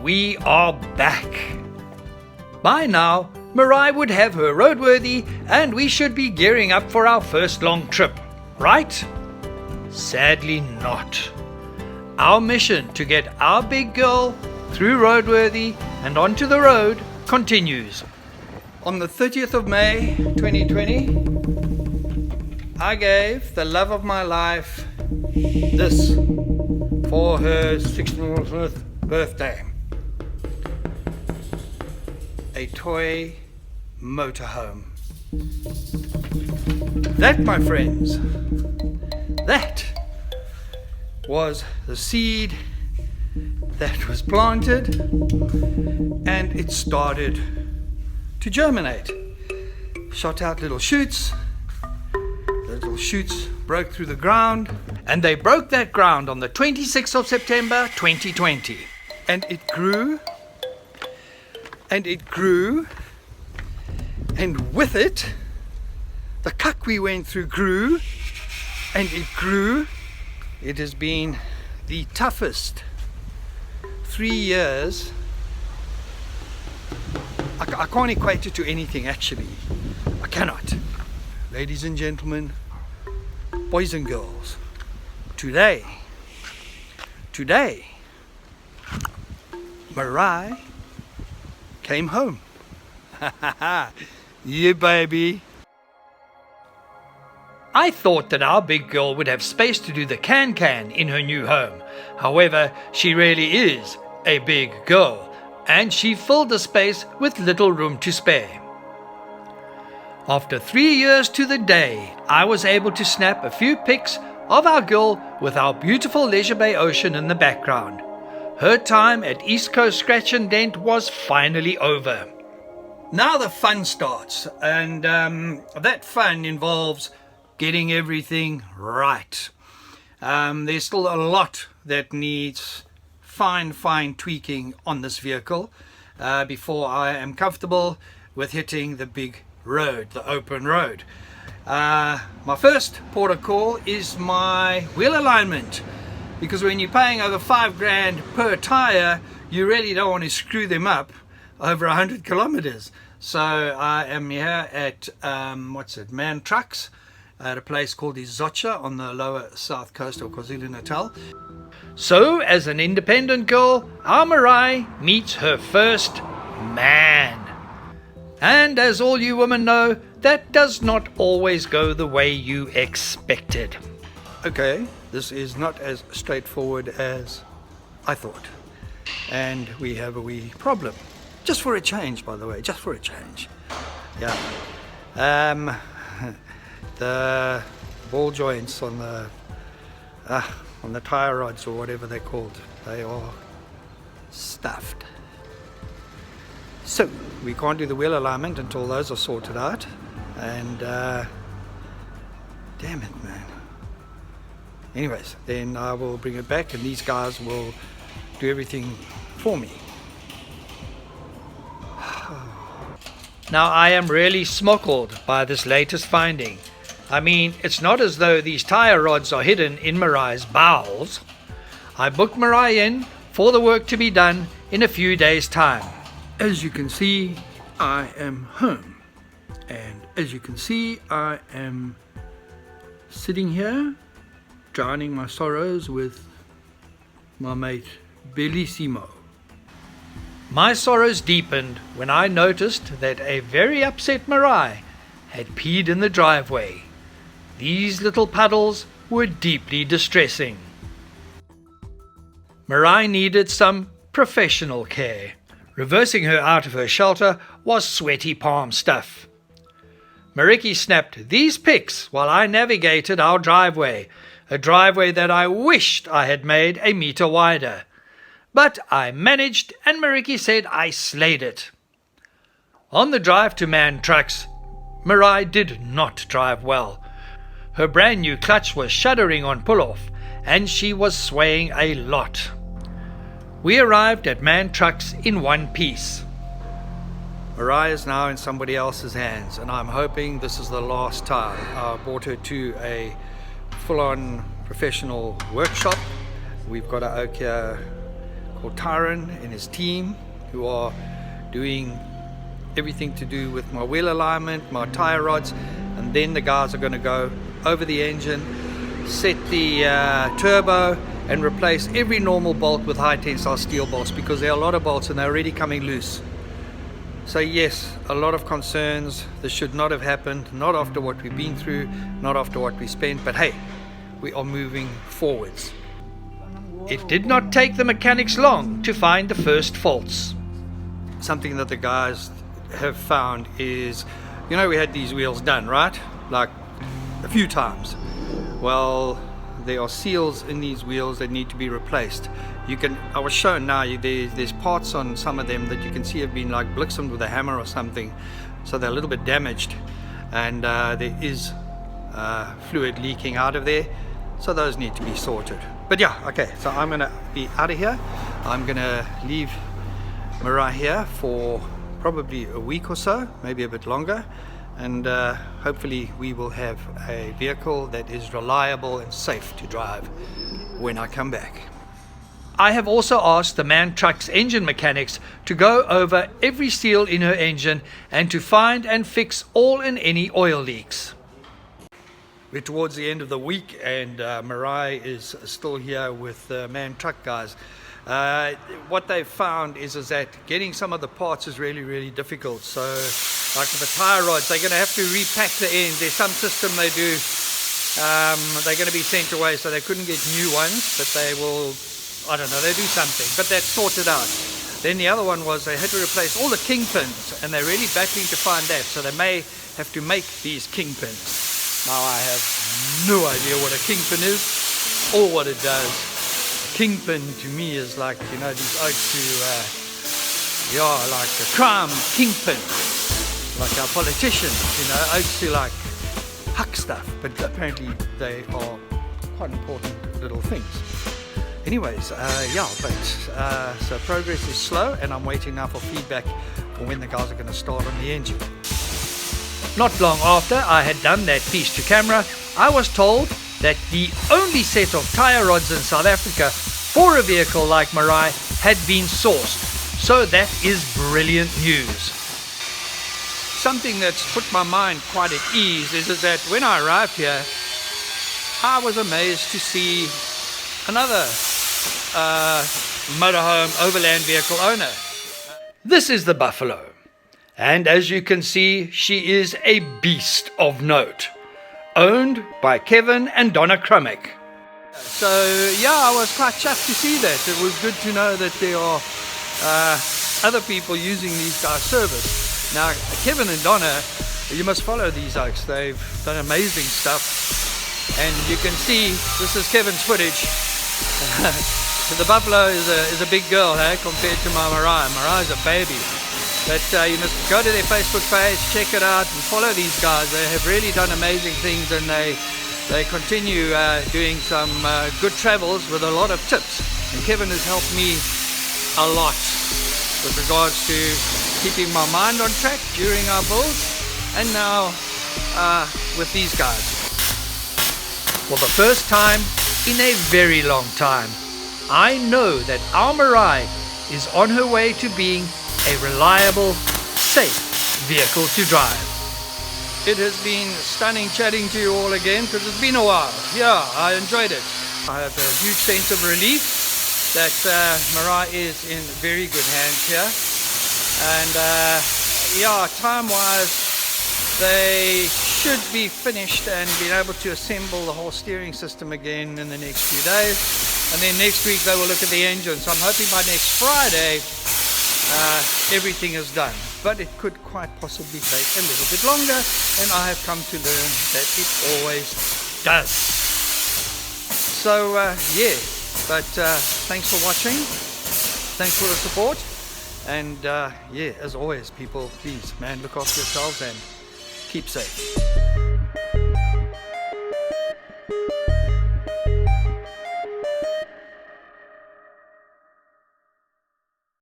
we are back. By now, Meraai would have her roadworthy and we should be gearing up for our first long trip, right? Sadly not. Our mission to get our big girl through roadworthy and onto the road continues. On the 30th of May 2020, I gave the love of my life this for her 16th birthday. A toy motorhome. That, my friends, that was the seed that was planted, and it started to germinate. Shot out little shoots. The little shoots broke through the ground, and they broke that ground on the 26th of September 2020. And it grew, and it grew, and with it, the cuck we went through grew, and it grew. It has been the toughest 3 years. I can't equate it to anything, actually. I cannot. Ladies and gentlemen, boys and girls, today, Meraai came home. Yeah, baby. I thought that our big girl would have space to do the can-can in her new home. However, she really is a big girl, and she filled the space with little room to spare. After 3 years to the day, I was able to snap a few pics of our girl with our beautiful Leisure Bay Ocean in the background. Her time at East Coast Scratch and Dent was finally over. Now the fun starts, and that fun involves getting everything right. There's still a lot that needs fine tweaking on this vehicle before I am comfortable with hitting the big road, the open road. My first port of call is my wheel alignment, because when you're paying over $5,000 per tire, you really don't want to screw them up over 100 kilometers. So I am here at Man Trucks, at a place called Izocha on the lower south coast of KwaZulu-Natal. So, as an independent girl, our Meraai meets her first man. And as all you women know, that does not always go the way you expected. Okay, this is not as straightforward as I thought. And we have a wee problem. Just for a change, by the way, just for a change. Yeah. The ball joints on the tire rods, or whatever they're called, they are stuffed. So we can't do the wheel alignment until those are sorted out. And damn it, man. Anyways, then I will bring it back, and these guys will do everything for me. Now I am really smockled by this latest finding. I mean, it's not as though these tire rods are hidden in Meraai's bowels. I booked Meraai in for the work to be done in a few days' time. As you can see, I am home. And as you can see, I am sitting here, drowning my sorrows with my mate Bellissimo. My sorrows deepened when I noticed that a very upset Meraai had peed in the driveway. These little puddles were deeply distressing. Meraai needed some professional care. Reversing her out of her shelter was sweaty palm stuff. Mariki snapped these pics while I navigated our driveway, a driveway that I wished I had made a meter wider. But I managed, and Mariki said I slayed it. On the drive to Man Trucks, Meraai did not drive well. Her brand new clutch was shuddering on pull-off, and she was swaying a lot. We arrived at Man Trucks in one piece. Mariah is now in somebody else's hands, and I'm hoping this is the last time. I brought her to a full-on professional workshop. We've got a oak here for Tyron and his team, who are doing everything to do with my wheel alignment, my tire rods, and then the guys are going to go over the engine, set the turbo, and replace every normal bolt with high tensile steel bolts, because there are a lot of bolts and they're already coming loose. So yes, a lot of concerns. This should not have happened, not after what we've been through, not after what we spent, but hey, we are moving forwards. It did not take the mechanics long to find the first faults. Something that the guys have found is, you know, we had these wheels done, right? Like a few times. Well, there are seals in these wheels that need to be replaced. I was shown now, there's parts on some of them that you can see have been like blixened with a hammer or something, so they're a little bit damaged, and there is fluid leaking out of there, so those need to be sorted. But yeah, okay, so I'm gonna be out of here. I'm gonna leave Meraai here for probably a week or so, maybe a bit longer, and hopefully we will have a vehicle that is reliable and safe to drive when I come back. I have also asked the MAN Truck's engine mechanics to go over every seal in her engine and to find and fix all and any oil leaks. We're towards the end of the week, and Mariah is still here with the MAN Truck guys. What they've found is that getting some of the parts is really difficult. So like with the tire rods, they're going to have to repack the end. There's some system they do, they're going to be sent away, so they couldn't get new ones, but they will, I don't know, they do something, but that's sorted out. Then the other one was they had to replace all the kingpins, and they're really battling to find that, so they may have to make these kingpins. Now I have no idea what a kingpin is or what it does. Kingpin to me is like, you know, these oaks who, like a crime kingpin, like our politicians, you know, oaks who like huck stuff, but apparently they are quite important little things. Anyways, so progress is slow, and I'm waiting now for feedback for when the guys are going to start on the engine. Not long after I had done that piece to camera, I was told that the only set of tire rods in South Africa for a vehicle like Meraai had been sourced. So that is brilliant news. Something that's put my mind quite at ease is that when I arrived here, I was amazed to see another motorhome overland vehicle owner. This is the Buffalo, and as you can see, she is a beast of note, owned by Kevin and Donna Crumick. So yeah, I was quite chuffed to see that. It was good to know that there are other people using these guys' service. Now Kevin and Donna, you must follow these oaks. They've done amazing stuff, and you can see this is Kevin's footage. The Buffalo is a big girl, compared to my Mariah. Mariah's a baby. But you must go to their Facebook page, check it out, and follow these guys. They have really done amazing things, and they continue doing some good travels with a lot of tips. And Kevin has helped me a lot with regards to keeping my mind on track during our builds, and now with these guys. For the first time in a very long time, I know that our Meraai is on her way to being a reliable, safe vehicle to drive. It has been stunning chatting to you all again, because it's been a while. Yeah, I enjoyed it. I have a huge sense of relief that Meraai is in very good hands here. And time-wise, they should be finished and being able to assemble the whole steering system again in the next few days. And then next week they will look at the engine. So I'm hoping by next Friday everything is done. But it could quite possibly take a little bit longer, and I have come to learn that it always does. So thanks for watching. Thanks for the support. And as always, people, please, man, look after yourselves and keep safe.